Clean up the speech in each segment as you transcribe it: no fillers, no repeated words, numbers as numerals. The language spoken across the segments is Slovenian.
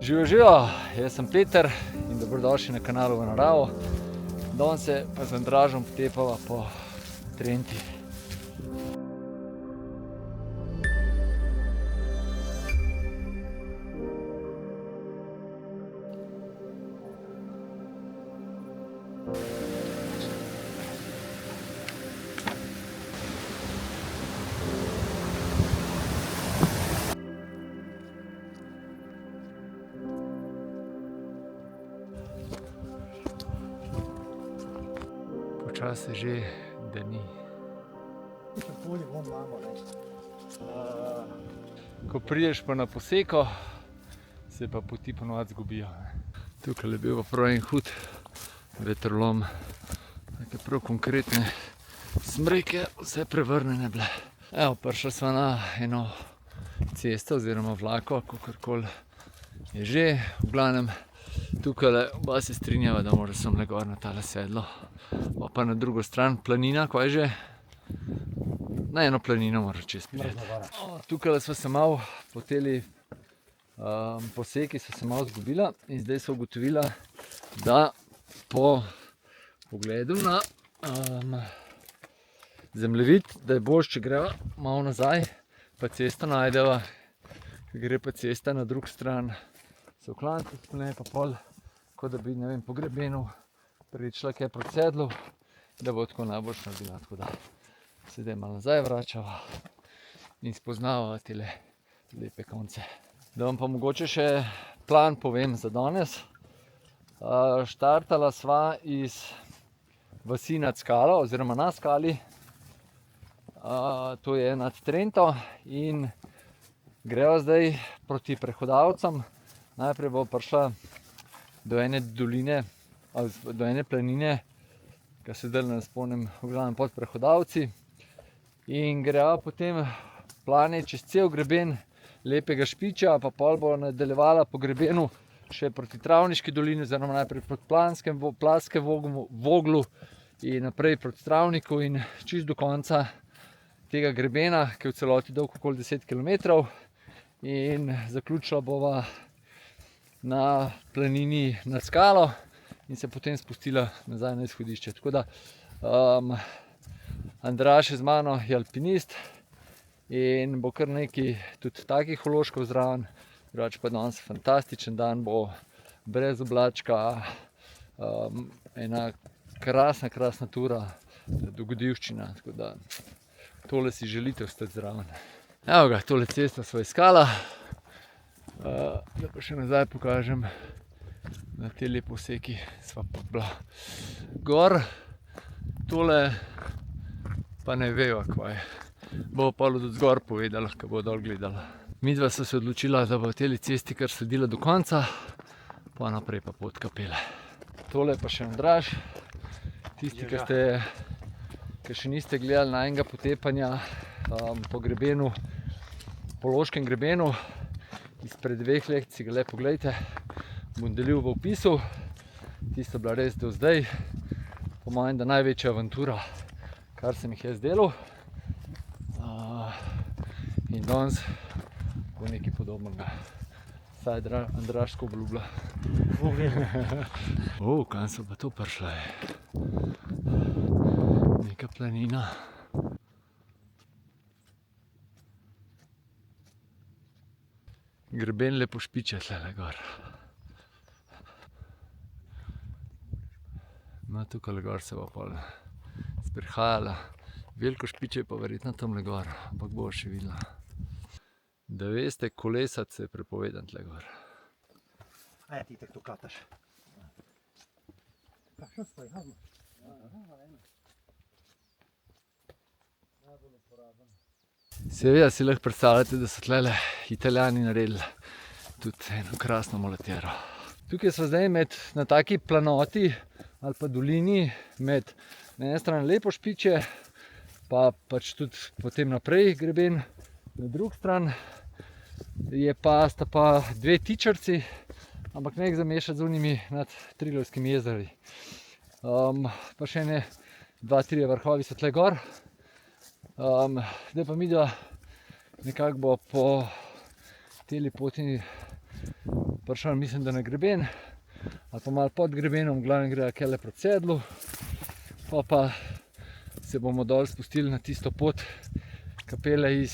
Živijo, živijo, jaz sem Peter in dobrodošli na kanalu V naravo. Danes se pa z Andražem potepava po Trenti. Počasi že dani. Ko prideš pa na poseko, se pa poti ponovadi zgubijo. Tukaj je bil pa prav en hud vetrolom. Take prav konkretne smreke, vse prevrnjene bile. Evo, prišli smo na eno cesto oziroma vlako, kakorkoli je že. V glavnem, tukaj oba se strinjava, da mora sem le gor na tale sedlo. Pa na drugo stran planina, kaj že? Na eno planino mora čez priti. Tukaj smo se malo po teli poseki so se malo zgubila in zdaj so ugotovila, da po pogledu na zemljevid, da je bolj, če greva malo nazaj, pa cesto najdeva, ker gre pa cesta na drug stran. Se v klancu spne pa pol, kot da bi, ne vem, po grebenu prišla kaj proti sedlu, da bo tako najboljš naredila. Tako da se zdaj malo nazaj vračava in spoznava tele lepe konce. Da vam pa mogoče še plan povem za danes. Štartala sva iz vasi nad skalo oziroma na skali. To je nad Trento in greva zdaj proti prehodavcem. Najprej bo prišla do ene doline, do ene planine, ki se zdaj ne spomnim, v glavnem pod prehodavci. In greva potem plane čez cel greben lepega Špiča, pa pol bo nadaljevala po grebenu še proti Travniški dolini, oziroma najprej proti Planskem Voglu in naprej proti Travniku in čist do konca tega grebena, ki je v celoti dolg okoli 10 km. In zaključila bova na planini nad skalo in se potem spustila nazaj na izhodišče. Tako da Andraž je z mano, je alpinist in bo kar nekaj tudi takih vložkov zraven. Drugače pa danes fantastičen dan bo, brez oblačka, ena krasna tura, dogodivščina. Tako da tole si želite ostati zraven. Evo ga, tole cesto sva iskala. Da pa še nazaj pokažem, na te lepe poseki sva pa bila gor. Tole pa ne veva, kaj je. Bo pa od zgor povedala, ko bo dol gledala. Midva so se odločila, da bo v teli cesti kar sledila do konca, pa naprej pa pot kapele. Tole pa še Andraž. Tisti, ki še niste gledali najinega potepanja po grebenu, po Loškem grebenu, izpred 2 let, si ga le poglejte, bom delil v opisu. Tisto bila res do zdaj, po mojem, da največja avantura, kar sem jih jaz delal. In danes bo nekaj podobnega. Saj Andraž tako obljublja. Kam so pa to prišle? Neka planina. Greben lepo Špiče tlele gor. No, tukaj gor se bo pol sprehajala. Veliko Špiče je pa verjetno tamle gor, ampak bo še videla. Da veste, kolesati se je prepovedan tle gor. A ja, ti tako kataš. Kakšno stoj, hazno? Seveda si lahko predstavljate, da so tlele Italijani naredili tudi eno krasno mulatjero. Tukaj smo zdaj na taki planoti ali pa dolini med na eni strani lepo Špiče, pa pač tudi potem naprej greben, na drugi strani sta pa 2 tičarci, ampak nek zamešati z unimi nad Trilovskimi jezeri. Pa še 2-3 vrhovi so tle gor. Zdaj pa midva nekako bo po teli poti prišli, mislim, da na greben, ali pa malo pod grebenom, v glavnem gre kele proti sedlu, pa se bomo dol spustili na tisto pot, ki pelje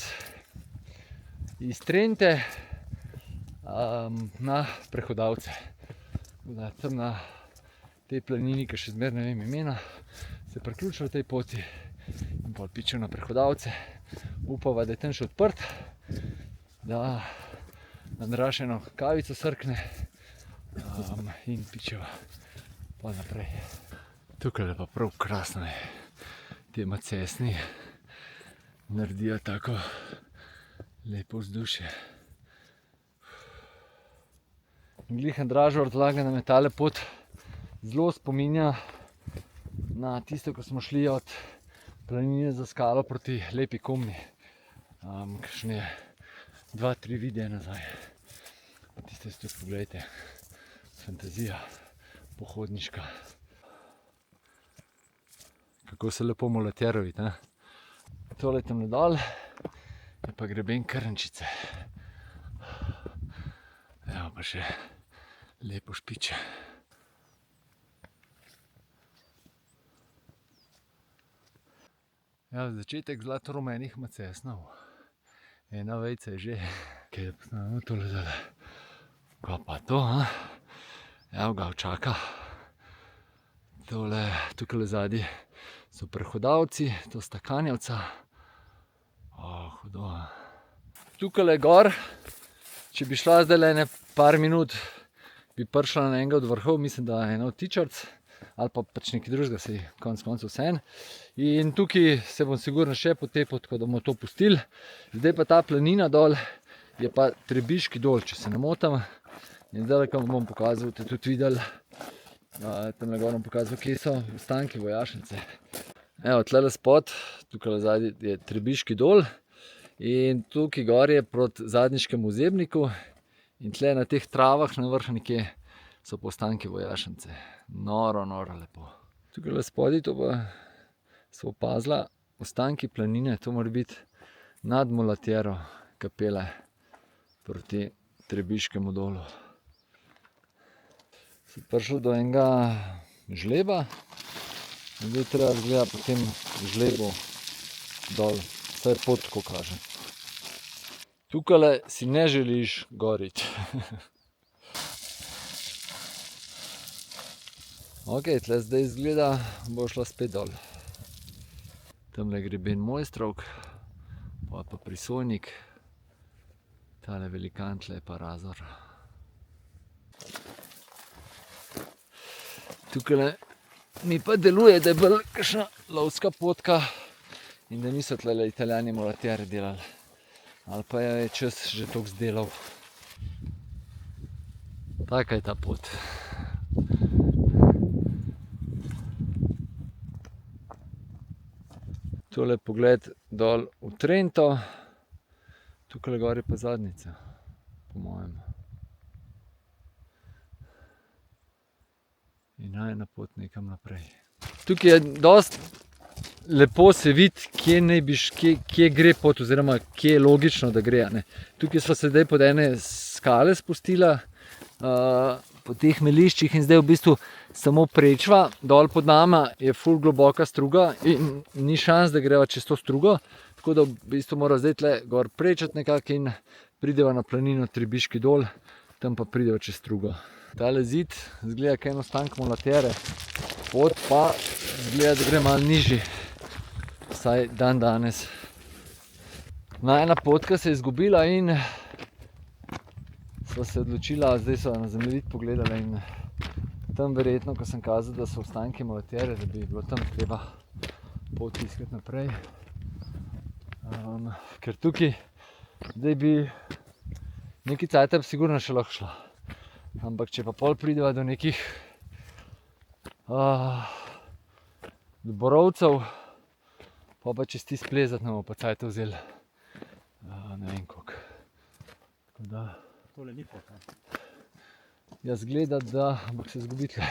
iz Trente na Prehodavce. Tam na tej planini, ki še zmeraj ne vem imena, se priključil tej poti in pol pičil na Prehodavce. Upava, da je tam še odprt, da Andraž eno kavico srkne in pičeva pa naprej. Tukaj pa prav krasno je. Te macesni naredijo tako lepo vzdušje. Glih Andražu Vrtolakna nam je tale pot zelo spominja na tisto, ko smo šli od planine za skalo proti Lepi Komni. Kakšne 2-3 videe nazaj. Tiste si tudi pogledajte. Fantazija pohodniška. Kako se lepo Molaterja vidi, ne? Tole tam dol je pa greben Krnčice. Evo pa še lepo špiče. Ja, začetek zlatorumenih macesnov. Ena vejca je že. Kaj da posnamemo tole zdaj? Kaj pa to, ha? Evo ga čaka. Tole, tukaj zadnji so Prehodavci, to sta Kanjevca. Hudo. Tukaj gor, če bi šla zdaj ne par minut, bi prišla na enega od vrhov, mislim, da je eno od Tičarc, ali pa pač nekaj drugega, sej konec koncev vseeno. In tukaj se bom sigurno še potepal, tako da bomo to pustili. Zdaj pa ta planina dol je pa Trebiški dol, če se ne motim. In zdaj, ko bom pokazal, te tudi videli, tam gor bom pokazal, kje so ostanki vojašnice. Evo, tlele spod, tukaj zadnji je Trebiški dol. In tukaj gor je proti Zadniškemu Zebniku in tle na teh travah na vrhu nekje so pa ostanki vojašnice. Noro lepo. Tukaj spodaj to pa so opazila ostanki planine, to mora biti nad Molatero, ki pelje proti Trebiškemu dolu. Se prišel do enega žleba in zdaj treba zgleda po tem žlebu dol. Vsaj pot tako kaže. Tukaj si ne želiš goriti. Ok, tle zdaj izgleda, bo šla spet dol. Tamle greben Mojstrovk, pa Prisojnik, tale velikan tle pa Razor. Tukaj mi pa deluje, da je bolj kakšna lovska potka in da niso tle Italijani Molaterje delali. Ali pa je čas že toliko zdelal. Taka je ta pot. Tole pogled dol v Trento. Tukaj gor je pa Zadnjica, po mojem. In najna pot nekam naprej. Tukaj je dosti lepo se vidi, kje gre pot, oziroma kje je logično, da gre. Tukaj smo se zdaj pod ene skale spustila, po teh meliščih in zdaj v bistvu samo prečva. Dol pod nama je ful globoka struga in ni šans, da greva čez to strugo. Tako da v bistvu mora zdaj tle gor prečati nekako in prideva na planino Trebiški dol, tam pa prideva čez strugo. Tale zid zgleda kaj eno ostank Molatere, pot pa zgleda, da gre malo nižji. Vsaj dan danes. Najna potka se je izgubila in sva se odločila, zdaj so na zemljevid pogledala in tam verjetno, ko sem kazal, da so ostanki Molatere, da bi bilo tam treba pot iskati naprej. Ker tukaj zdaj bi neki cajt sigurno še lahko šla. Ampak če pa pol prideva do nekih do borovcev, pa čez ti splezati ne bomo pa cajt vzeli. Ne vem koliko. Tole ni pot, ne? Jaz gleda, da ampak se zgubi tle.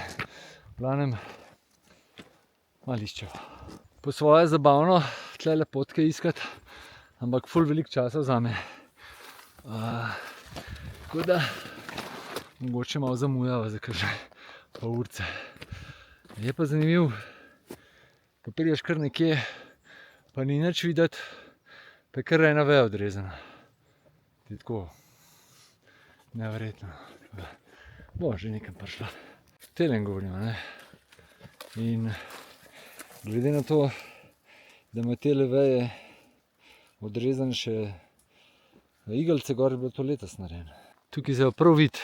V glavnem malo iščeva. Po svoje zabavno tle potke iskati, ampak ful veliko časa vzame. Tako da mogoče malo zamujava za kakšne pol urce. Je pa zanimiv, ko prideš kar nekje, pa ni nič videti, pa je kar ena veja odrezana. To je tako neverjetno. Bo že nekam prišla. V telem govorimo, ne. In glede na to, da ima tele veje odrezane še igelce gor, je bilo to letos narejeno. Tukaj se prav vidi,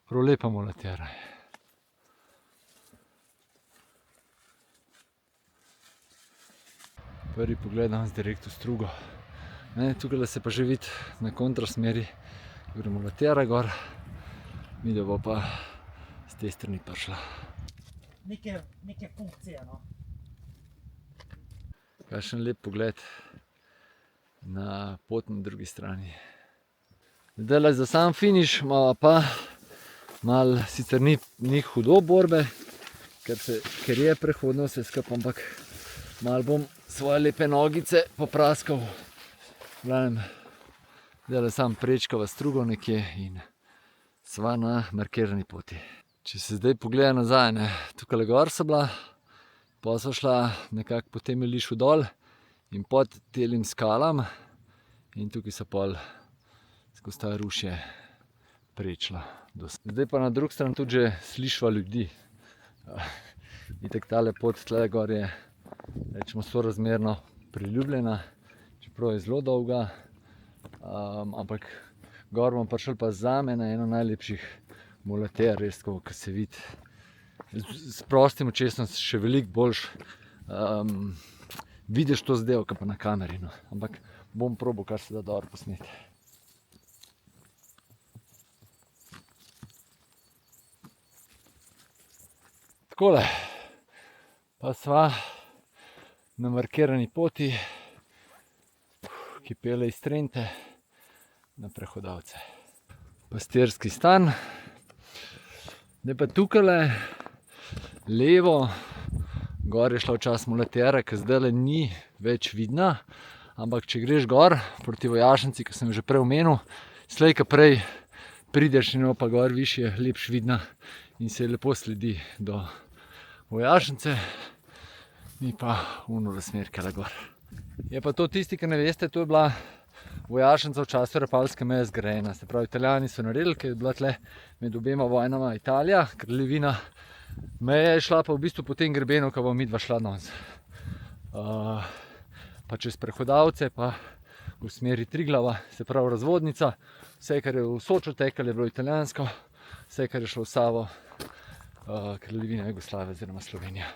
prav lepa mulatjera je. Prvi pogled danes direkt v strugo. Tukaj se pa že vidi na kontrasmeri, gre mulatjera gor, midva bo pa z te strani prišla. Neke funkcije, no. Kakšen lep pogled na pot na drugi strani. Zdajle za sam finiš imava pa malo, sicer ni hudo borbe, ker je prehodno vse skupaj, ampak malo bom svoje lepe nogice popraskal. Zdajle sam prečkava strugo nekje in sva na markirani poti. Če se zdaj pogleda nazaj, tukaj gor so bila, pa so šla nekako po tem Melišu dol in pod telim skalam in tukaj so pol skozi ta rušje prečla. Zdaj pa na drugi strani tudi že slišva ljudi. Itak tale pot tle gor je, rečemo, sorazmerno priljubljena, čeprav je zelo dolga, ampak gor bomo prišli pa zame na eno najlepših mulatjer, res tako, ko se vidi. S prostim očesom še veliko boljš vidiš to zadevo, kot pa na kameri, no. Ampak bom probal kar se da dobro posneti. Takole, pa sva na markirani poti, ki pelje iz Trente na Prehodavce. Pastirski stan. Zdaj pa tukajle levo, gor je šla včasih mulatjera, ki zdajle ni več vidna, ampak če greš gor proti Vojašnici, ki sem jo že prej omenil, slej ko prej prideš in jo pa gor višje, lepš vidna in se lepo sledi do Vojašnice, ni pa ono smer kele gor. Je pa to tisti, ki ne veste, to je bila Vojašnica v času Rapalske meje zgrajena. Se pravi, Italijani so naredili, ker je bila tle med obema vojnama Italija, kraljevina. Meja je šla pa v bistvu po tem grebenu, ko bomo midva šla danes. Pa čez Prehodavce, pa v smeri Triglava, se pravi razvodnica. Vse, kar je v Sočo teklo, je bilo italijansko, vse, kar je šlo v Savo, kraljevina Jugoslavije oziroma Slovenija.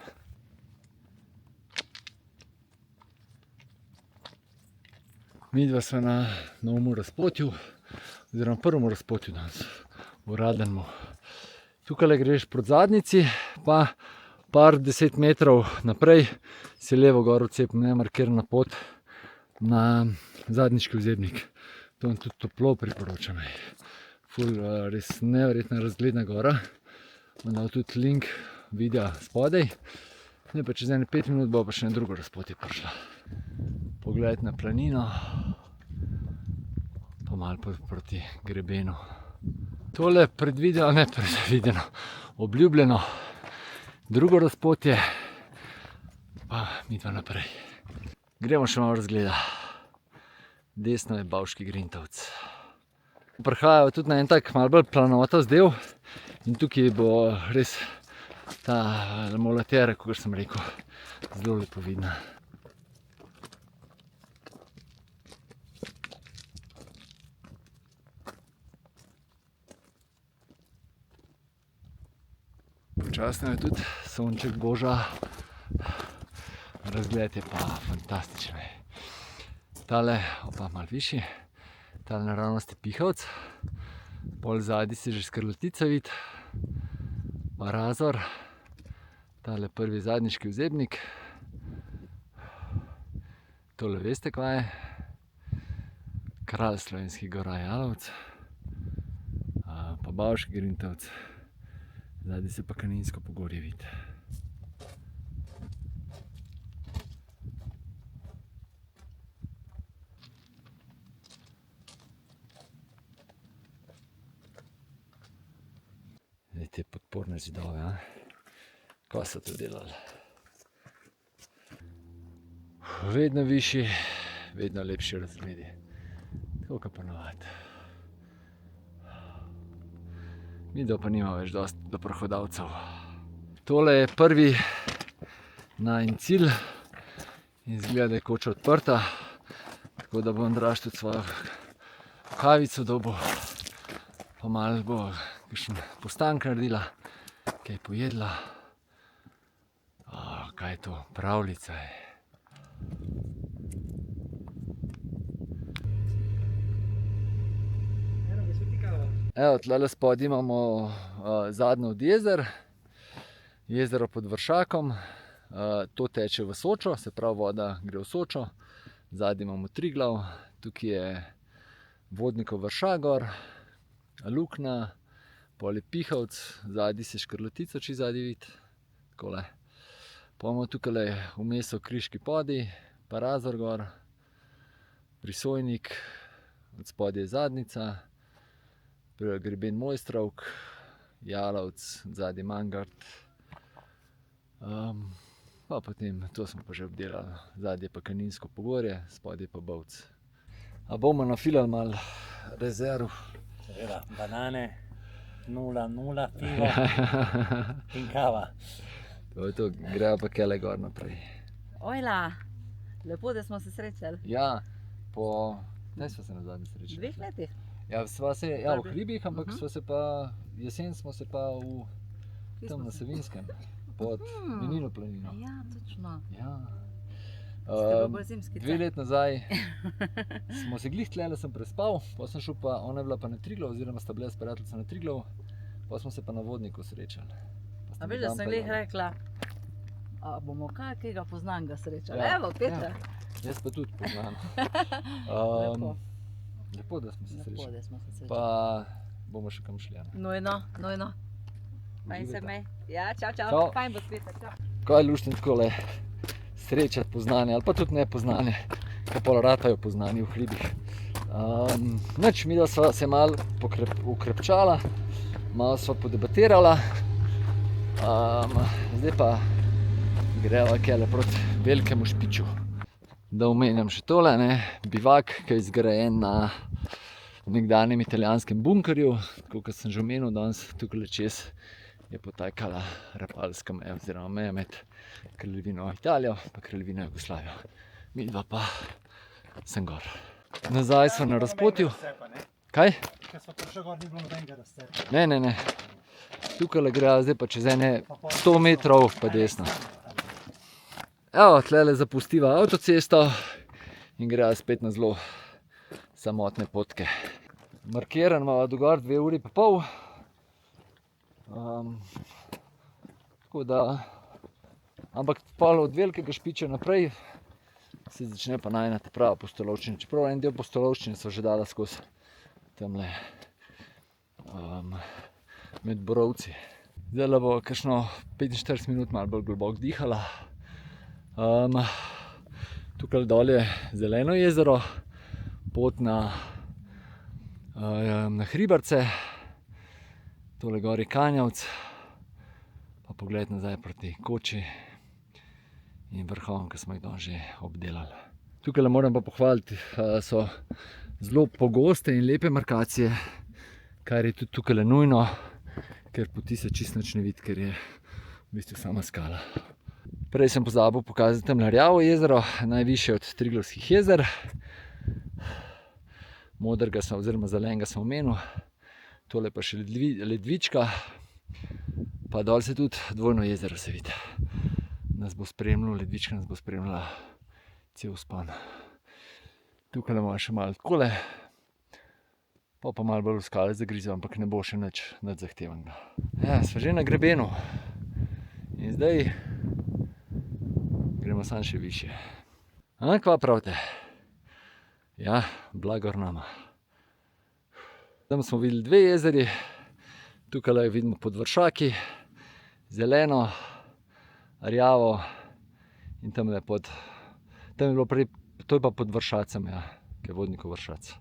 Midva sva na novemu razpotju, oziroma prvemu razpotju danes, uradnemu. Tukajle greš proti Zadnjici, pa par 10 metrov naprej si levo gor odcepim, nemarkirana pot na Zadnjiški vzebnik. To vam tudi toplo priporočam. Ful, res neverjetna razgledna gora. Bom dal tudi link videa spodaj. Zdaj pa čez 5 minut bo pa še na drugo razpotje prišla. Pogled na planino, pa malo proti grebenu. Tole predvideno, obljubljeno drugo razpotje, pa midva naprej. Gremo še malo razgledati. Desno je Bavški Grintovec. Prihajajo tudi na en tak malo bolj planotast del in tukaj bo res ta mulatjera, kakor sem rekel, zelo lepo vidna. Počasno je tudi sonček boža, razgled je pa fantastičen. Tale, opa malo višji, tale naravnost je Pihovec, pol zadaj se že Skrlatica vidi, pa Razor, tale prvi Zadnjiški vzebnik, tole veste kva je, kralj slovenskih gora Jalovec, pa Bavški Grintovec. Zadaj se pa Kaninsko pogorje vidi. podporne zidove. A? Kaj so to delali? Vedno višji, vedno lepši razgledi. Tako kot ponavadi. Midva pa nima več dosti do prehodavcev. Tole je prvi najin cilj. In izgleda, da je koča odprta. Tako da bo Andraž tudi svojo kavico dobil. Pa malo bo kakšen postank naredila, kaj pojedla. Kaj je to? Pravljica je. Evo, tlele spodaj imamo zadnjo od jezer. Jezero pod Vršakom. To teče v Sočo, se pravi voda gre v Sočo. Zadaj imamo Triglav, tukaj je Vodnikov Vršak gor, Lukna, pol je Pihovc, zadaj se Škrlatica, če zadaj vidi. Takole. Pa imamo tukaj vmes Kriški podi, pa Razor gor, Prisojnik, od spodaj je Zadnica, Greben Mojstrovk, Jalovc, zadaj Mangart. Pa potem, to smo pa že obdelali, zadaj je pa Kaninsko pogorje, spodaj je pa Bovc. A bomo nafilali malo rezerv? Seveda, banane, 0,0 pivo in kava. To je to, grejo pa kele gor naprej. Ojla, lepo, da smo se srečali. Ja, kdaj smo se nazadnje srečali? 2 letih. Ja, sva se, v hribih, ampak sva se pa, jesen smo se pa tam na Savinjskem, pod Menino planino. Ja, točno. Ja. Ste bolj bolj zimski 2 let nazaj smo se glih tlele, sem prespal, pa sem šel pa, ona je bila pa na Triglav, oziroma sta bila s prijateljico na Triglav, pa smo se pa na Vodniku srečali. A veš, da sem glih rekla, a bomo kakega poznanega srečali. Ja, Evo, Petra. Jaz pa tudi poznam. Lepo. Lepo, da smo se Lepo, srečali. da smo se srečali. Pa bomo še kam šli. Nujno, nujno. Fajn se me. Ja, čau, čau. Čau. Fajn bo spet, čau. Kaj je luštno takole srečati poznane, ali pa tudi nepoznane, ki pol ratajo poznani v hribih. Nič, midva sva se malo ukrepčala, malo sva podebatirala. Zdaj pa greva kele proti Velikemu Špiču. Da omenjam še tole, bivak, ki je zgrajen na nekdanjem italijanskem bunkerju. Tako kot sem že omenil, danes tukaj čez je potekala rapalska meja, oziroma meja med Kraljevino Italijo in Kraljevino Jugoslavijo. Midva pa sem gor. Nazaj sva na razpotju. Kaj? Ker smo prišli gor, ni bilo nobenega razcepa. Ne. Tukaj grejo zdaj pa čez 100 metrov pa desno. Evo, tlele zapustiva avtocesto in grejo spet na zelo samotne potke. Markiran imamo do gor 2 uri pa pol. Tako da, ampak pol od Velikega Špiča naprej se začne pa najina ta prava pustolovščina. Čeprav en del pustolovščine so že dala skozi tamle med borovci. Zdaj bo kakšno 45 minut malo bolj globoko dihala. Tukaj dol je zeleno jezero, pot na Hribarce, tole gor je Kanjavc, pa pogled nazaj proti Koči in vrhovom, ki smo jih danes že obdelali. Tukaj moram pa pohvaliti, so zelo pogoste in lepe markacije, kar je tudi tukaj nujno, ker poti se čisto nič ne vidi, ker je v bistvu sama skala. Prej sem pozabil pokazati tam Rjavo jezero, najvišje od Triglavskih jezer. Modrega oziroma zelenega sem omenil, tole pa še ledvička, pa dol se tudi Dvojno jezero se vidi. Nas bo spremljalo, ledvička nas bo spremljala cel vzpon. Tukaj imamo še malo takole, pa malo bolj v skale zagrizel, ampak ne bo še nič zahtevanega. Ja, sva že na grebenu in zdaj gremo samo še višje. Kva pravite? Ja, blagor nama. Tam smo videli 2 jezeri, tukaj vidimo pod Vršaki, zeleno, rjavo in tam je bilo prej, to je pa pod Vršacem, ja, ki je Vodnikov Vršac,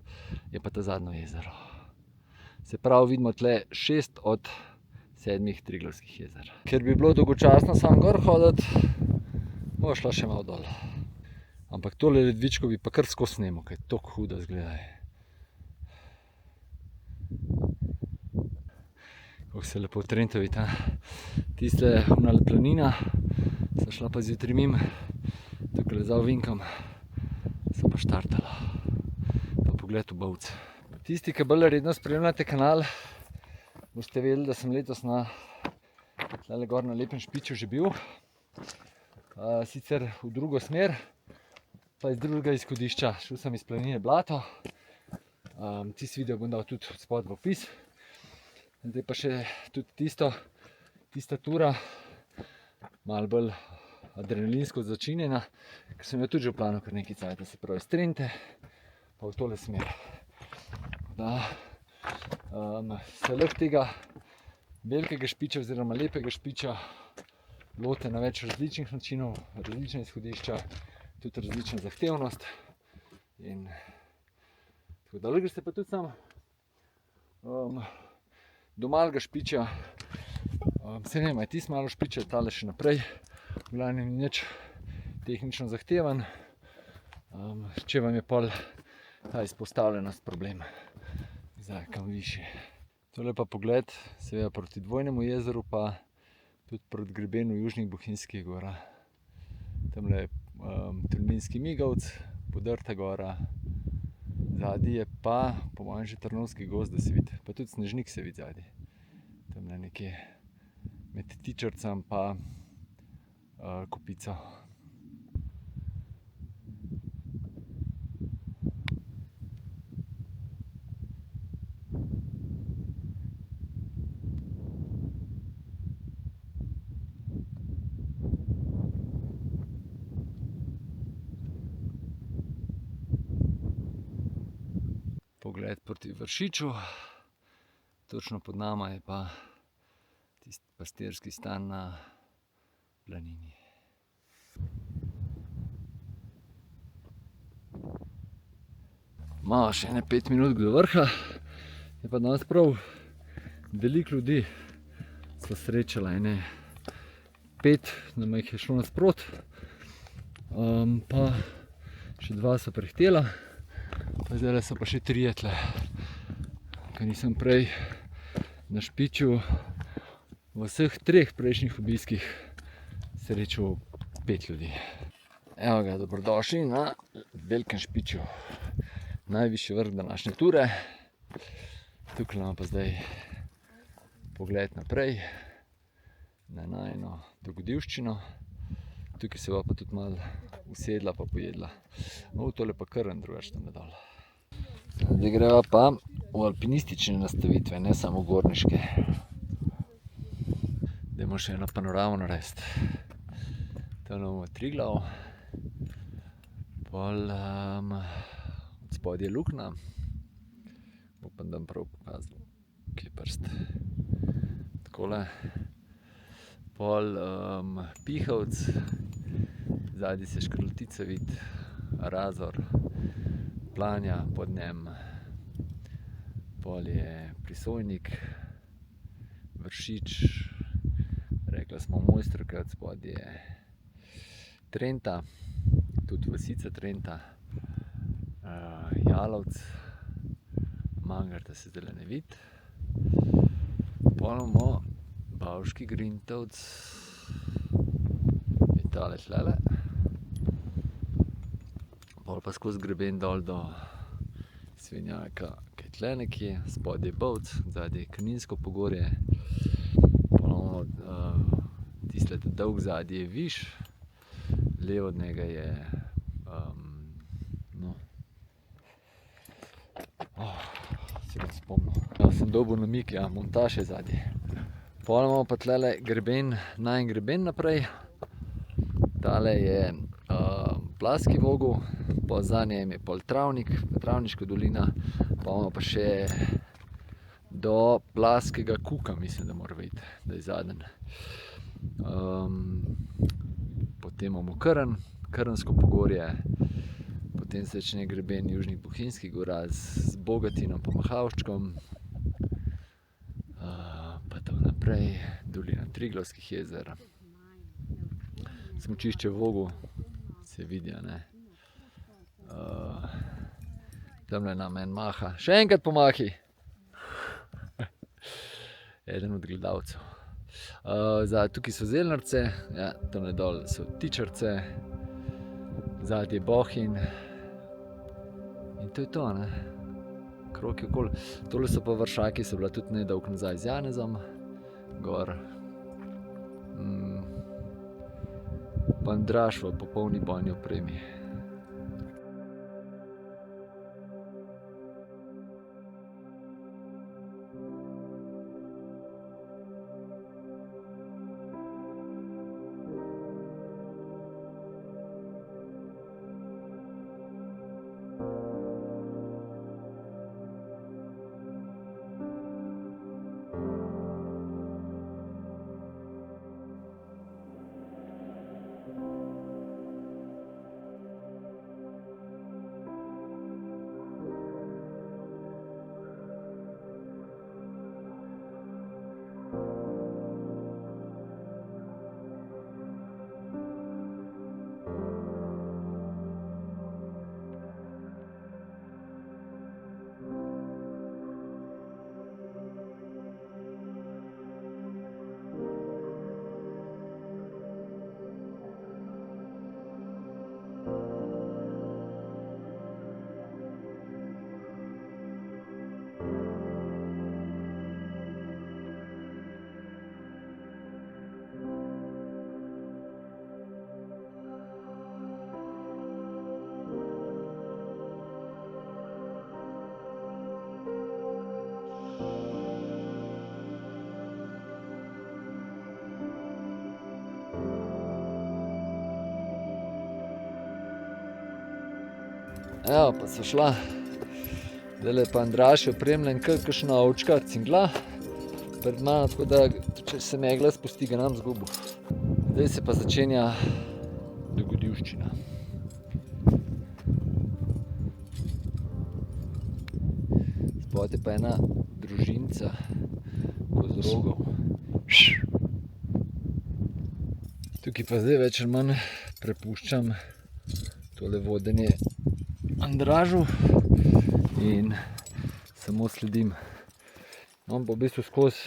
je pa ta zadnjo jezero. Se pravi, vidimo tle 6 od 7 Triglavskih jezer. Ker bi bilo dolgočasno sam gor hoditi, bo šla še malo dol. Ampak tole ledvičko bi pa kar skozi snemo, kaj je toliko huda zgleda. Kako se lepo v Trentu vidi, tiste unale planina, so šla pa zjutraj mimo, tukaj za ovinkam, so pa štartala. Pa pogled v Bovc. Tisti, ki bolj redno spremljate kanal, boste vedeli, da sem letos tlele gor na Lepem Špiču že bil. Sicer v drugo smer, pa iz drugega izhodišča. Šel sem iz planine Blato. Tisti video bom dal tudi spod v opis. Zdaj pa še tudi tista tura, malo bolj adrenalinsko začinjena, ker sem jo tudi že v planu kar nekaj cajta, se pravi iz Trente, pa v tole smer. Se lahko tega velikega špiča oziroma lepega špiča lote na več različnih načinov, različna izhodišča, tudi različna zahtevnost. In tako da greste pa tudi sam do malega špiča. Se ne vem, je tisti malo špiča, tale še naprej. V glavnem ni nič tehnično zahteven, če vam je pol ta izpostavljenost problem za kam višje. Tole pa pogled seveda proti Dvojnemu jezeru, pa tudi proti grebenu Južnih Bohinjskih gora. Tamle je Tolminski Migovec, Podrta gora, zadaj je pa po mojem že Trnovski gozd, da se vidi, pa tudi Snežnik se vidi zadaj. Tamle nekje med Tičarcem pa Kopico. Pogled proti Vršiču, točno pod nama je pa tisti pastirski stan na planini. Malo še 5 minut do vrha, je pa danes prav veliko ljudi sva srečala, 5 nam jih je šlo nasprot, pa še 2 so prehtela. Pa zdaj so pa še 3 tle, ker nisem prej na špiču v vseh 3 prejšnjih obiskih srečal 5 ljudi. Evo ga, dobrodošli na Velikem Špiču, najvišji vrh današnje ture. Tukaj imamo pa zdaj pogled naprej na najino dogodivščino. Tukaj se bo pa tudi malo usedla pa pojedla. Tole pa Krn drugače tam dol. Zdaj greva pa v alpinistične nastavitve, ne samo gorniške. Dajmo še eno panoramo narediti. Tam imamo Triglav, pol od spodaj je luknja. Upam, da bom prav pokazal, kje je prst. Takole. Pol Pihovc, zadaj se Škrlotica vidi, Razor, Planja pod njem, pol je Prisojnik, Vršič, rekla smo Mojstrovke, od spodaj je Trenta, tudi vasica Trenta, Jalovec, Mangarta se zdaj ne vidi, pol imamo Bavški Grintovc, je tale tlele, pol pa skozi greben dol do Svinjaka, ki je tle nekje, spodaj je Bovc, zadaj je Kaninsko pogorje, ponovno tiste dolg zadaj je Viš, levo od njega je se bom spomnil, sem dobil namik, montaž je zadaj. Pol imamo pa tlele greben, najin greben naprej, tale je Plaski Vogel, pa za njem je pol Travnik, Travniška dolina, pa imamo pa še do Plaskega Kuka, mislim, da mora iti, da je zadnji. Potem imamo Krn, Krnsko pogorje, potem se začne greben Južnih Bohinjskih gora z Bogatinom pa Mahavčkom, pa tako naprej. naprej dolina Triglavskih jezer. Smučišče v Vogu se vidi, ne. Tamle nam en maha. Še enkrat pomahi. Eden od gledalcev. Tukaj so zelnarce, ja, tamle dol so tičarce, zadnji Bohinj. In to je to, ne. Krog je okoli. Tole so pa vršaki, so bila tudi nedolgo nazaj z Janezom. Gor. Pa Andraž v popolni bojni opremi. Evo, pa so šla. Zdajle pa Andraž je opremljen kakšna ovčka cingla pred mano, tako da če se megla spusti, ga nam zgubil. Zdaj se pa začenja dogodivščina. Spodaj pa ena družinca kozorogov. Tukaj pa zdaj več ali manj prepuščam tole vodenje Andražu in samo sledim. Imam pa v bistvu skozi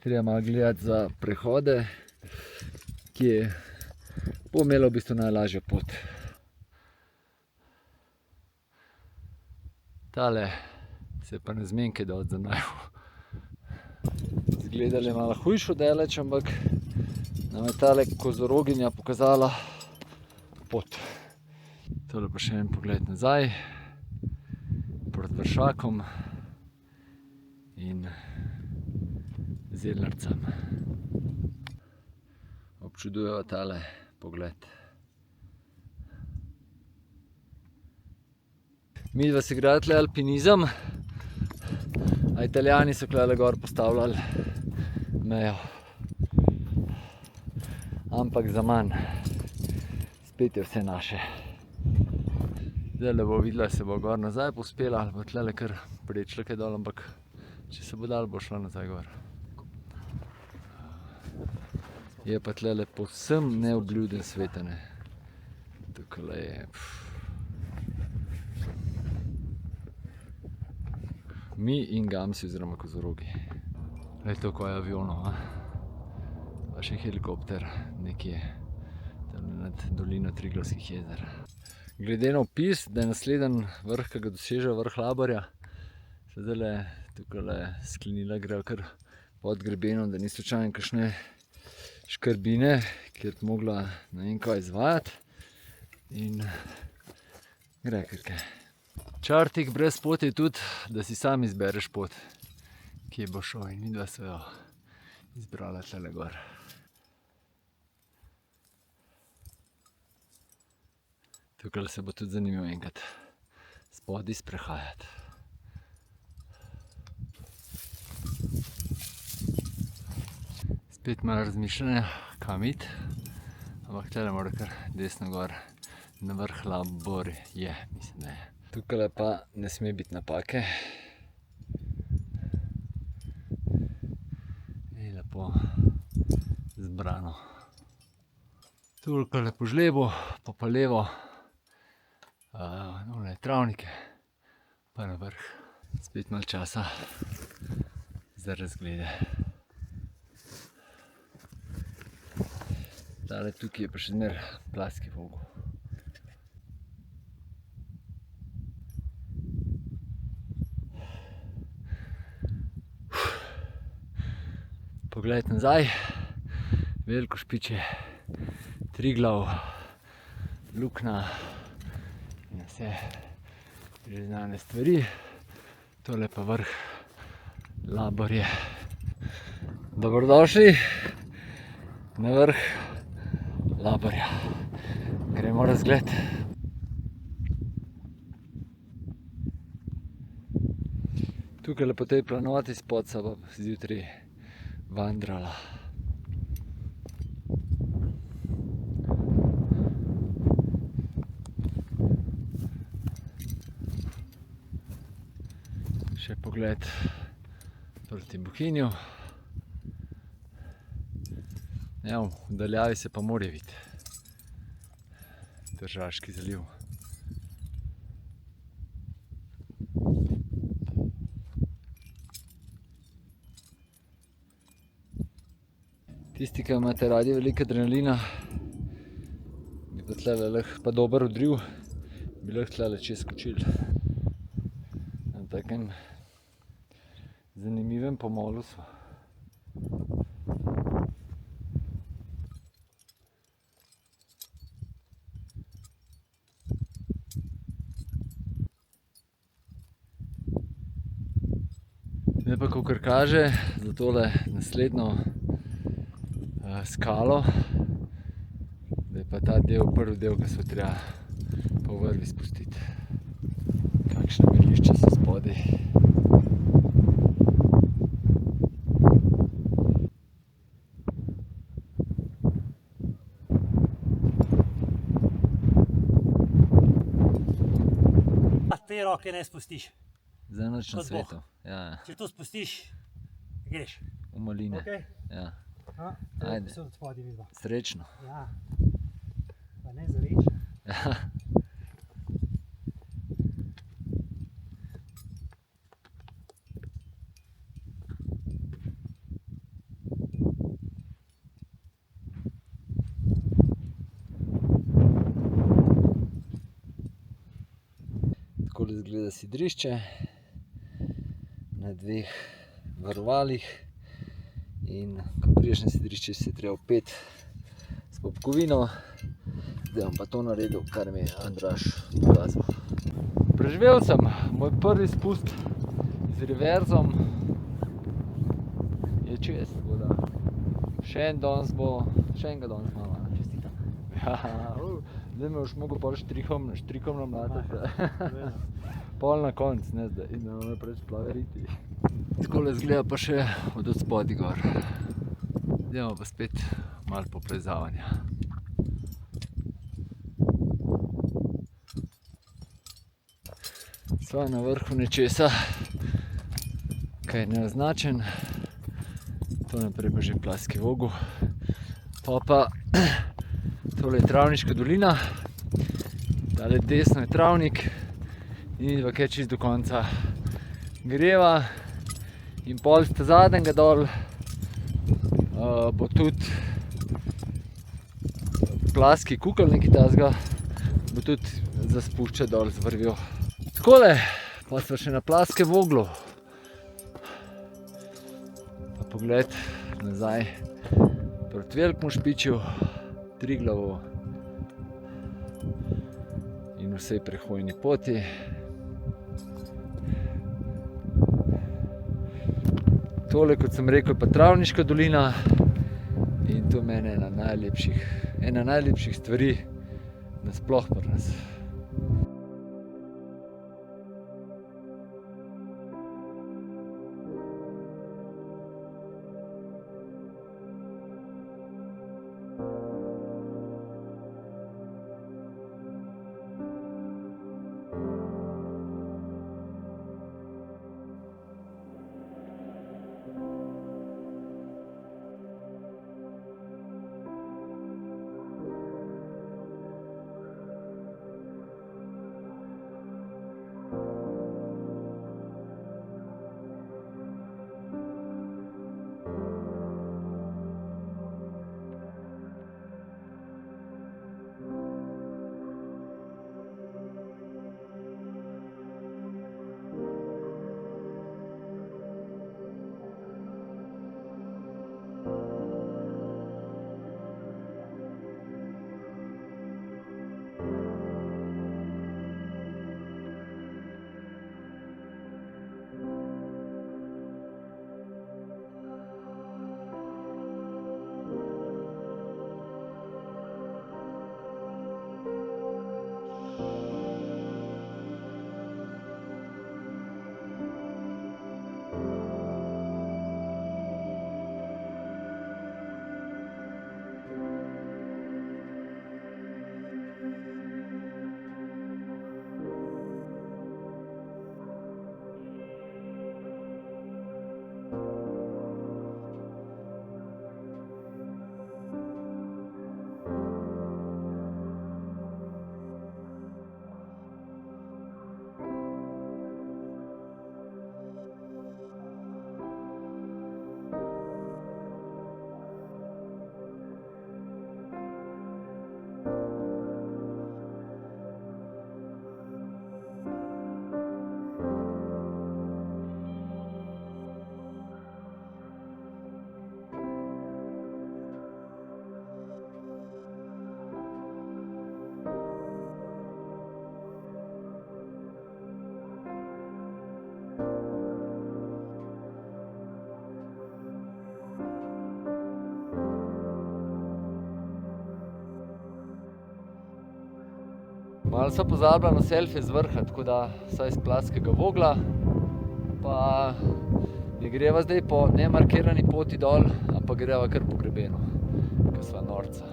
treba malo gledati za prehode, ki bo imela v bistvu najlažjo pot. Tale se pa ne zmenke da odzanajal. Zgledal je malo hujšo daleč, ampak nam je tale kozoroginja pokazala pot. Tole pa še en pogled nazaj, proti vršakom in zelnarcem. Občudujejo tale pogled. Midva se igrala tle alpinizem, a Italijani so klele gor postavljali mejo. Ampak zaman, spet je vse naše. Zdajle bo videla, se bo gor nazaj pospela ali bo tlele kar prečila kaj dol, ampak če se bo dal, bo šla nazaj gor. Je pa tlele povsem neobljuden svet, ne. Tukajle je... Mi in gamsi oziroma kozorogi. Glej to, ko je avionov, pa še helikopter nekje tam nad dolino Triglavskih jezer. Glede na opis, da je naslednji vrh, ki ga doseže vrh Laborja, se zdajle tukajle sklenila gre kar pod grebenom, da ni slučajno kakšne škrbine, kjer bi mogla ne vem kaj izvajati. In gre kar kaj. Čar teh brez poti je tudi, da si sam izbereš pot, kje bo šel, in midva so jo izbrala tlele gor. Tukaj se bo tudi zanimivo enkrat spodaj sprehajati. Spet malo razmišljanja, kam iti, ampak tlele mora kar desno gor na vrh Labor je, mislim, da je. Tukaj pa ne sme biti napake. In lepo zbrano. Tukaj po žlebu, pa levo, nove travnike, pa na vrh. Spet malo časa za razglede. Tale tukaj je pa še zmer Plaski Vogel. Pogled nazaj, Veliko Špičje, Triglav, Lukna in vse že znane stvari. Tole pa vrh Laborje. Dobrodošli na vrh Laborja. Gremo razgled. Tukaj po tej planoti spod se bo zjutraj vandrala. Še pogled proti Bohinju. Evo, v daljavi se pa morje vidi. Tržaški zaliv. Tisti, ki imate radi veliko adrenalina, bi pa tlele lahko pa dober odriv, bi lahko tlele čez skočili. Na takem zanimivem pomolu so. Zdaj pa, kakor kaže, za tole naslednjo skalo, da je pa ta del, prvi del, ki se treba po vrvi spustiti. Kakšne melišča so spodaj. Te roke ne spustiš. Za noč na Kot Bog. svetu. Ja, Če to spustiš, greš. v maline. Okej? Ja. To Ajde. se odspodi vidva. Srečno. Ja. Pa ne za reč. Takole izgleda sidrišče na dveh varovalih in ko prideš na sidrišče, se je treba opet s popkovino. Zdaj bom pa to naredil, kar mi je Andraž pokazal. Preživel sem moj prvi spust z reverzom. Je čez, tako da še en danes bo, še enega danes imamo. Čestitam. Ja, zdaj me boš mogel pol štrikom namlatati. Pol na konc, ne zdaj, in da me preč plaveriti. Takole izgleda pa še od odspodi gor. Zdaj pa spet malo poplezavanja. Sva na vrhu nečesa, kaj je neoznačen. To naprej pa že Plaski Vogel. Pa tole je Travniška dolina. Tale desno je travnik. In vidva, kaj čist do konca greva. In pol sta zadnjega dol bo tudi Plaski Kukl, nekaj tazga, bo tudi za spušča dol z vrvjo. Takole, pa sva še na Plaskem Voglu. Pa pogled nazaj proti Velikemu Špičju, Triglavu in vsej prehojni poti. Tole, kot sem rekel, je pa Travniška dolina in to meni je ena najlepših stvari nasploh pri nas. Malo so pozabila na selfie z vrha, tako da vsaj iz Platskega vogla. Pa ne greva zdaj po nemarkirani poti dol, ampak greva kar po grebenu, ker sva norca.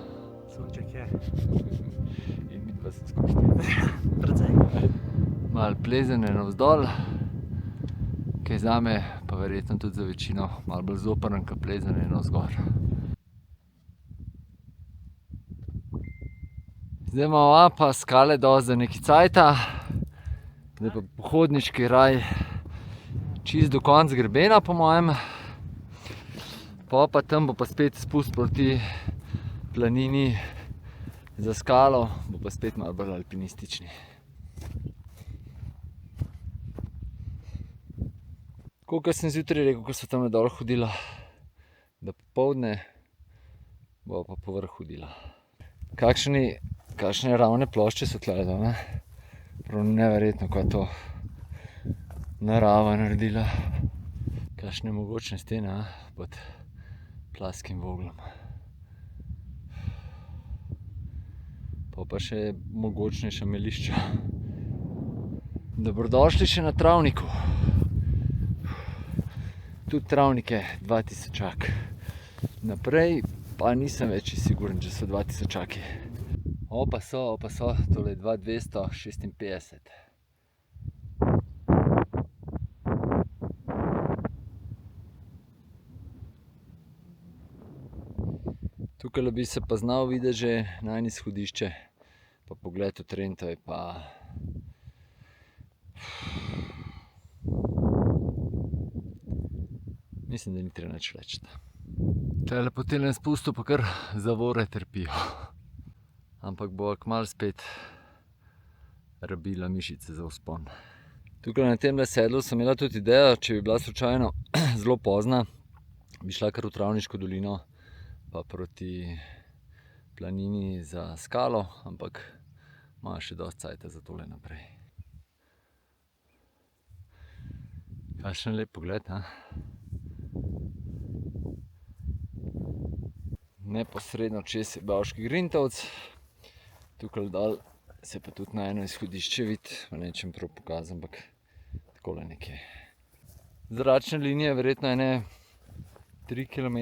Sonček je. In midva se skušta. Precej. Malo plezene navzdol, kaj zame, pa verjetno tudi za večino, malo bolj zoprn, kot plezene navzgor. Zdaj imamo pa skale dol za nekaj cajta, zdaj pa pohodniški raj čist do konca grebena po mojem. Pa tam bo pa spet spust proti planini za skalo, bo pa spet malo bolj alpinistični. Tako kot sem zjutraj rekel, ko so tam dol hodila, da popoldne bo pa povrh hodila. Kakšne ravne plošče so tle dol, ne? Prav neverjetno, ko je to narava naredila. Kakšne mogočne stene, pod Platskim voglom. Pa še mogočnejša melišča. Dobrodošli še na travniku. Tudi travnik je 2000-ak. Naprej pa nisem več siguren, če so 2000-aki. Opa so, tole je 2256. Tukaj bi se pa znal videti že najni izhodišče, pa pogled v Trento je pa... Mislim, da ni treba nič reči. Tele po telem spustu pa kar zavore trpijo. Ampak bo kmalu spet rabila mišice za vzpon. Tukaj na temle sedlu sem imela tudi idejo, če bi bila slučajno zelo pozna, bi šla kar v Travniško dolino, pa proti planini za skalo, ampak ima še dosti cajta za tole naprej. Kakšen lep pogled, ha? Neposredno čez je Bavški Grintovec. Tukaj dol se pa tudi na eno izhodišče vidi, ne vem, če prav pokazam, ampak takole nekje. Zračne linije verjetno ene 3 km,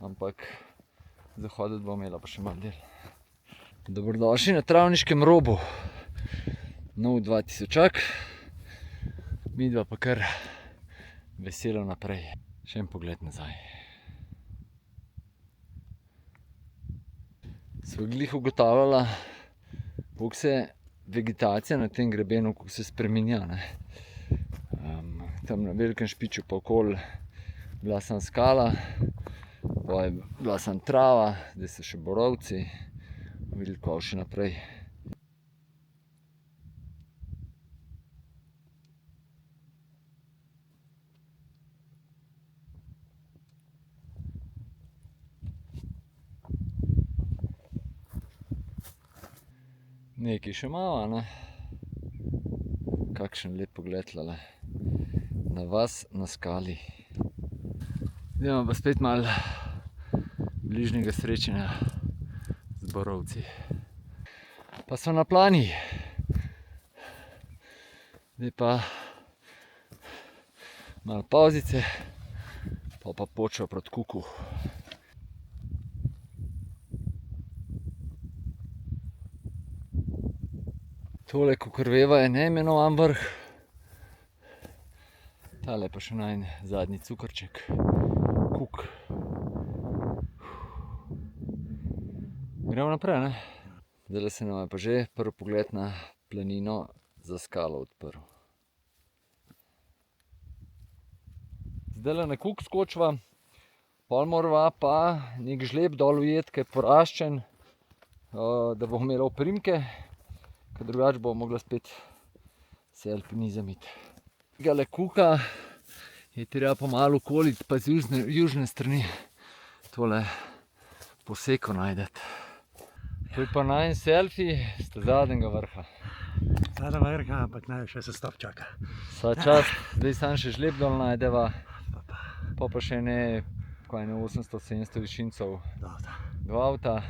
ampak zahoditi bo imela pa še malo del. Dobrodošli na Travniškem robu. Nov 2000-ak. Midva pa kar veselo naprej. Še en pogled nazaj. Sva glih ugotavljala, koliko se vegetacija na tem grebenu, koliko se spreminja, ne. Tam na velikem špiču pa okoli bila sem skala, pa je bila sem trava, zdaj so še borovci, videli kaj še naprej. Nekaj še malo, ne? Kakšen lep pogled tlele na vas na skali. Zdaj imamo pa spet malo bližnjega srečanja z borovci. Pa so na plani. Zdaj pa malo pavzice, pa počva proti Kuku. Tole, kakor veva, je neimenovan vrh. Tale pa še najin zadnji cukrček, Kuk. Gremo naprej, ne? Zdajle se nam je pa že prvi pogled na planino za skalo odprl. Zdajle na Kuk skočva, pol morava pa nek žleb dol ujeti, ki je poraščen, da bo imela oprimke. Ker drugače bo mogla spet se alpinizem iti. Tega Kuka je treba pa malo okoliti, pa z južne strani tole poseko najdeti. To je pa najin selfie z zadnjega vrha. Zadnjega vrha, ampak največ se stop čaka. Vsa čast, zdaj sam še žleb dol najdeva, pa še ne 800-700 višincev, 2 avta.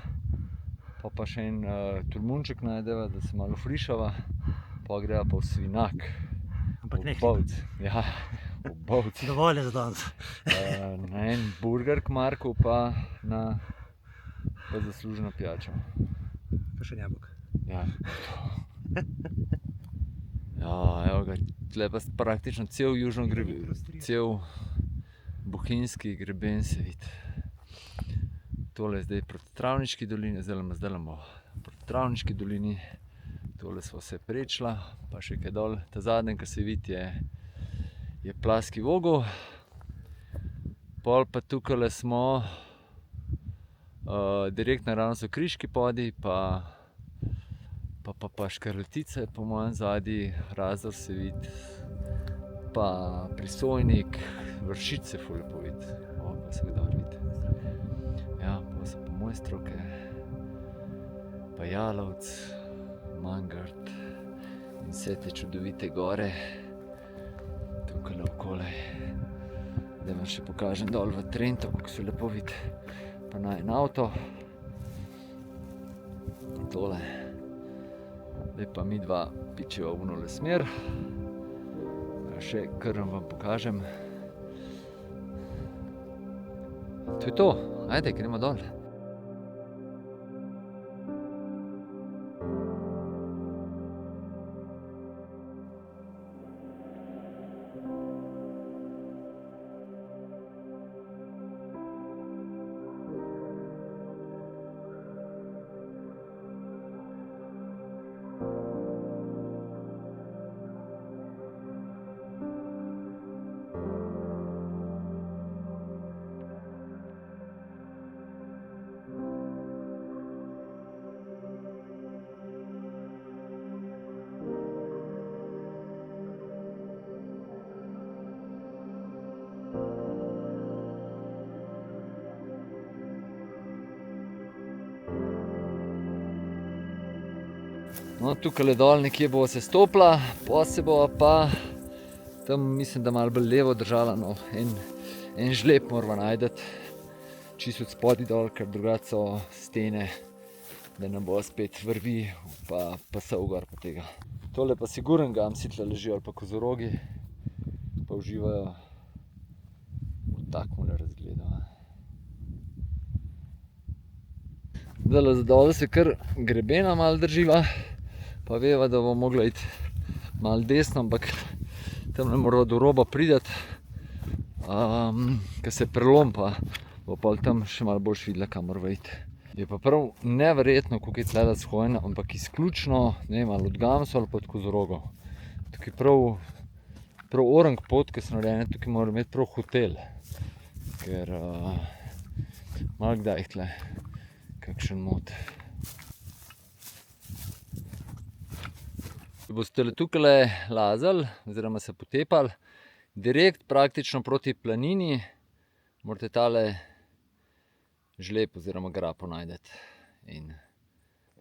pa še en tolmunček najdeva, da se malo frišava, pa greva pa v Svinak. Ampak ne v Bovc. Ja, v Bovc. Dovolj je za danes. Na en burger k Marku, pa na zasluženo pijačo. Pa še jabolk. Ja, ja, evo ga, tle pa praktično cel južno greben, cel bohinjski greben se vidi. Tole je zdaj proti Travniški dolini, zdaj bomo proti Travniški dolini. Tole smo se prečla, pa še kaj dol. Ta zadnji, ki se vidi, je Plaski Vogel. Pol pa tukaj smo direkt naravno so Kriški podi, pa Škrletice po mojem zadnji, Razor se vidi, pa Prisojnik, Vršič se ful lepo vidi. Pa se ga dobro vidi. Ja, pa so pa Mojstrovke, pa Jalovc, Mangart in vse te čudovite gore tukaj okoli. Da vam še pokažem dol v Trento, kako se lepo vidi, pa najin avto. Tole. Zdaj pa mi dva pičeva v unole smer. Še kar vam pokažem. To je to, ajde, gremo dol. No, tukaj dol nekje bo se stopila, pa se bo pa tam, mislim, da malo bolj levo držala, no, en žleb moramo najti, čisto od spodaj dol, ker drugače so stene, da ne bo spet vrvi, pa sol gor pa tega. Tole pa siguren gamsi tle ležijo, ali pa kozorogi, pa uživajo v takmule razgledu. Zdajle za dol se kar grebena malo drživa, pa veva, da bo mogla iti malo desno, ampak tam ne mora do roba prideti, ko se prelom, pa bo pa tam še malo boljš videla, kamor iti. Je pa prav neverjetno, koliko je tleda shojena, ampak izključno, ne vem, ali od gamsov ali pa od kozorogov. Tukaj prav orang pot, ki so narejene, tukaj mora imeti prav hotel, ker malo kdaj tle kakšen mod. Če boste tukaj lazali, oziroma se potepali, direkt praktično proti planini, morate tale žleb oziroma grapo najdeti. In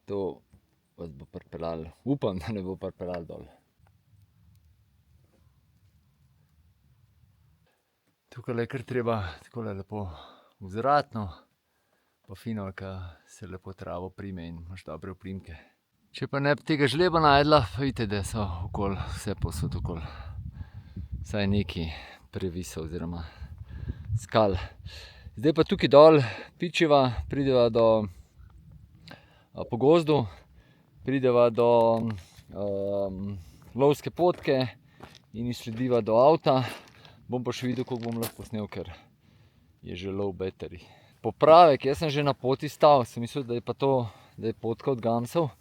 to vas bo pripeljalo, upam, da ne bo pripeljalo dol. Tukaj je kar treba takole lepo vzratno, pa fino, ka se lepo travo prime in imaš dobre oprimke. Če pa ne bi tega žleba najdla, pa vidite, da so okoli, vse posod okoli, vsaj neki previsa oziroma skal. Zdaj pa tukaj dol pičiva, prideva po gozdu, prideva do lovske potke in izslediva do avta. Bom pa še videl, koliko bom lahko posnel, ker je že lov battery. Popravek, jaz sem že na poti stal, sem mislil, da je pa to, da je potka od gamsov.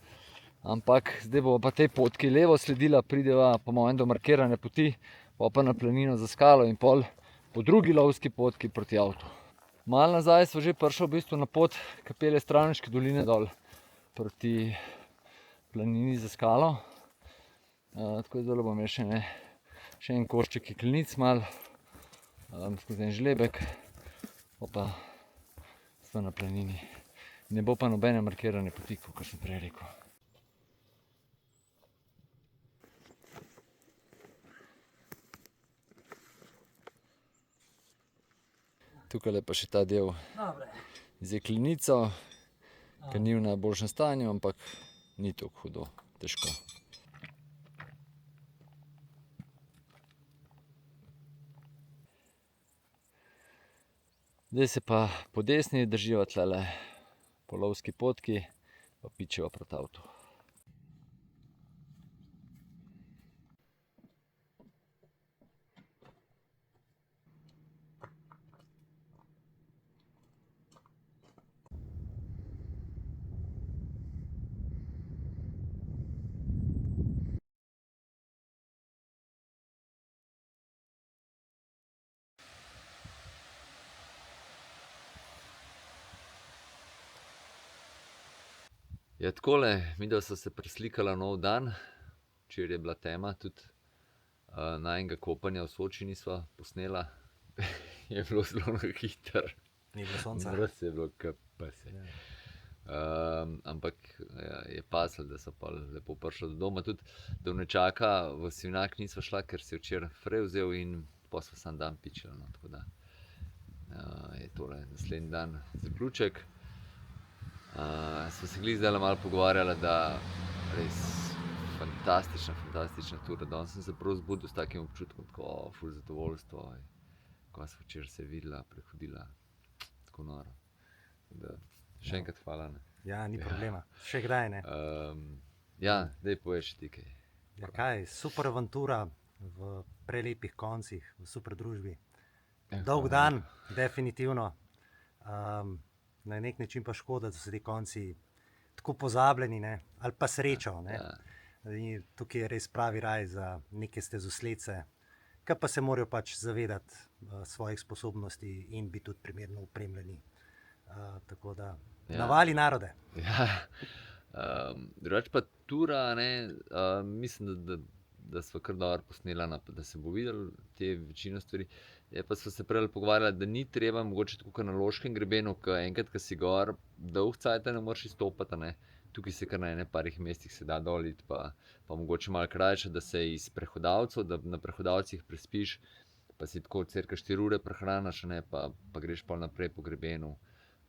Ampak zdaj bo pa tej potki levo sledila, prideva po mojem do markirane poti, pa na planino za skalo in pol po drugi lovski potki proti avtu. Malo nazaj smo že prišli v bistvu na pot, ki pelje s Travniške doline dol proti planini za skalo. Tako zdaj bom še en košček jeklenic malo, skozi en žlebek, pa smo na planini. Ne bo pa nobene markirane poti, kot sem prej rekel. Tukaj je pa še ta del z jeklenico, ker ni v najboljšem stanju, ampak ni tako hudo, težko. Zdaj se pa po desni drživa tlele po lovski potki, pa pičeva proti avtu. Ja, takole, midva sva se preslikala nov dan, včeraj je bila tema, tudi najinega kopanja v Soči nisva posnela, je bilo zelo na hitro. Ni bilo sonca. Mraz je bilo kapase. Ampak je pasalo, da so pa lepo prišli do doma, tudi do nečaka v Svinjak nisva šla, ker si je včeraj frej vzel in pa sva sam dan pičila, no, tako da je tole naslednji dan zaključek. Smo se glih zdaj malo pogovarjali, da res fantastična tura. Danes sem se prav zbudil s takim občutkom, tako ful zadovoljstvo, ko sva včeraj se videla, prehodila, tako noro. Da, še enkrat hvala. Ne. Ja, ni problema. Še kdaj ne. Ja, daj poveš ti kaj. Ja, kaj, super avantura v prelepih koncih, v super družbi. Dolg dan, definitivno. Na nek način pa škoda, da so ti konci tako pozabljeni, ne? Ali pa srečo. Ne? In tukaj je res pravi raj za neke stezosledce, ki pa se morajo pač zavedati svojih sposobnosti in biti tudi primerno opremljeni. Tako da navali narode. Ja. Drugače pa tura, ne, mislim, da sva kar dobro posnela, da se bo videlo te večino stvari. Je pa sva se prej pogovarjala, da ni treba mogoče tako na Loškem grebenu, enkrat, ko si gor, dolg cajt ne moreš izstopati, ne. Tukaj se kar na ene parih mestih se da dol iti, pa mogoče malo krajše, da se iz prehodavcev, da na prehodavcih prespiš, pa si tako cirka 4 ure prehranaš, ne, pa greš pol naprej po grebenu.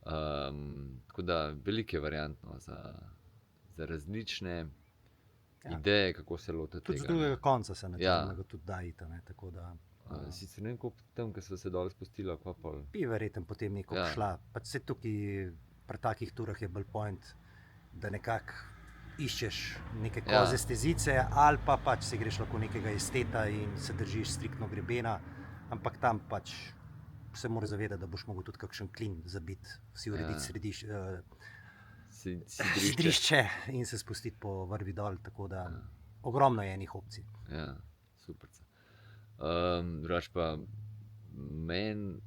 Tako da veliko je variantno za različne ideje, kako se lotiti tega. Tudi z drugega konca se načeloma tudi da iti, ne, tako da... Sicer ne vem, koliko tam, ko sva se dol spustila, kva pol? Bi verjetno potem nekako šla. Pač se tukaj pri takih turah je bolj point, da nekako iščeš neke kozje stezice, ali pa pač se greš lahko nekega esteta in se držiš striktno grebena, ampak tam pač se moraš zavedati, da boš mogel tudi kakšen klin zabiti, si urediti sidrišče in se spustiti po vrvi dol, tako da ogromno je enih opcij. Ja, super. Drugač pa meni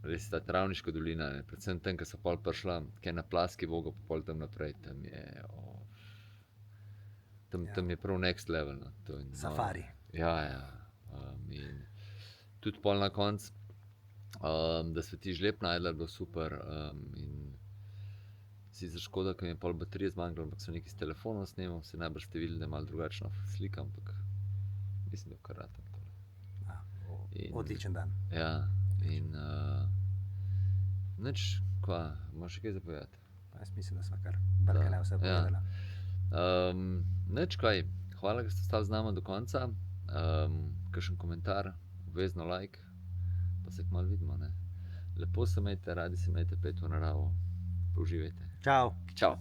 res ta Travniška dolina, ne, predvsem tam, ko so pol prišla, kaj na Plaski Vogo, pa pol tam naprej, tam je prav next level. No. Safari. Ja. In tudi pol na koncu, da sva ti žleb najdla, bilo super. In sicer škoda, ker mi je pol baterije zmanjkalo, ampak so nekaj s telefonom snemal, se najbrž ste videli, da je malo drugačno slika, ampak mislim, da je kar ratam. Odličen dan. Ja, in nič, kva, imaš še kaj za povedati? Jaz mislim, da sva kar brkane vse povedala. Nič, kaj, hvala, da ste ostali z nama do konca. Kakšen komentar, obvezno like, pa se kmalu vidimo. Ne? Lepo se imejte, radi se imejte, pejte v naravo, uživajte. Čau. Čau.